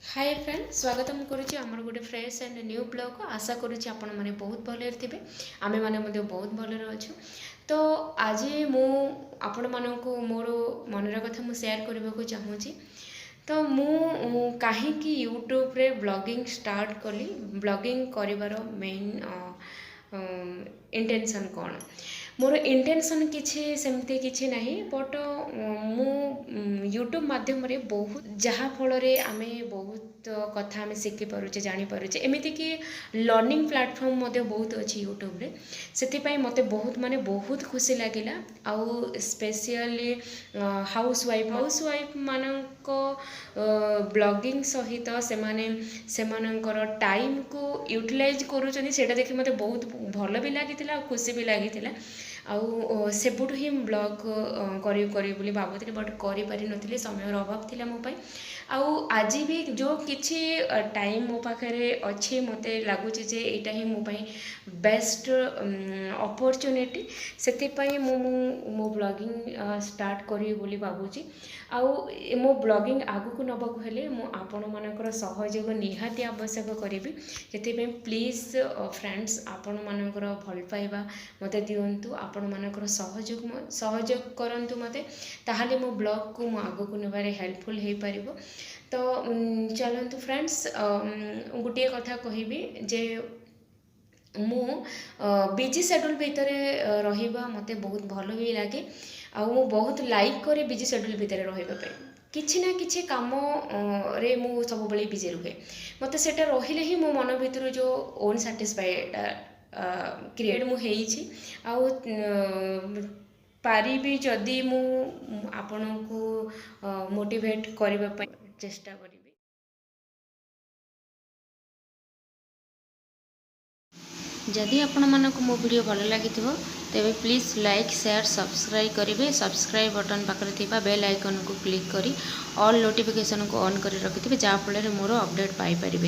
Hi friend स्वागतम करुच्ची आमर गोटे फ्रेश एंड न्यू ब्लॉग को आशा करुच्ची आपण मैंने बहुत भले थे आमे मैंने बहुत भले अच्छु। तो आज मु आपण मानक मोर मनर कथा मु शेयर करने को चाहूँगी। तो मु कहीं यूट्यूब रे ब्लॉगिंग स्टार्ट कली ब्लॉगिंग करिवार मेन इंटेंशन कौन मोर इंटेंशन किसी सेमती किसी ना बट मु यूट्यूब माध्यम बहुत जहाँ फल आम बहुत कथा आम शिखिपे जानीपे एमती कि लर्निंग प्लेटफॉर्म बहुत अच्छी यूट्यूब रे से मत बहुत माने बहुत खुशी लगिला। आउ स्पेशली हाउस वाइफ मानक ब्लॉगिंग सहित सेमानंकर टाइम को यूटिलाइज करूछनी सेटा देखि मते बहुत भल भी लगी खुशी भी लगी आउ सेबुठु ही ब्लॉग करी बोली भाबुଥିଲି बट करि पारि नथिले समय अभाव थिला मो पई। आउ आज भी जो किछि टाइम मो पाखरे अच्छे मते लागुचे जे एटा ही मो पई बेस्ट अपॉर्चुनिटी सेति पई मो ब्लॉगिंग स्टार्ट करी बोली भाबुची। आउ मो ब्लॉगिंग आगु को नबक हेले मो आपण मानकर सहयोग निहाती आवश्यक करी सेति पई प्लीज फ्रेंड्स आपण मानकर भल पाइबा मते दियंतु आपण मानकर सहयोग करंतु मते ताहाले मो ब्लॉग को मो आगु को नेबारे हेल्पफुल हे परिबो। तो चलंतु फ्रेंड्स गोटे कथा कहिबी जे मु बिजी शेड्यूल भितर रहिबा मते बहुत भल भी लगे आउ बहुत लाइक करे बिजी शेड्यूल भितर रहिबा पे किछि ना किछि काम रे मु सब बळे बिजी रुहे मते सेटा रहिले ही मो मन भितर जो ओन सैटिस्फाइड क्रिएट मु हेइछि। आउ पारिबी जदि मु आपनकु मोटिवेट करबा पय चेष्टा करिबी। जदि आपण मानक मो वीडियो भल लगी तेबे प्लीज लाइक शेयर सब्सक्राइब करेंगे। सब्सक्राइब बटन पाखरे थिबा बेल आइकन को क्लिक करी ऑल नोटिफिकेशन को ऑन करी रखिथिबे जहाँ फल मोर अपडेट पाई परिबे।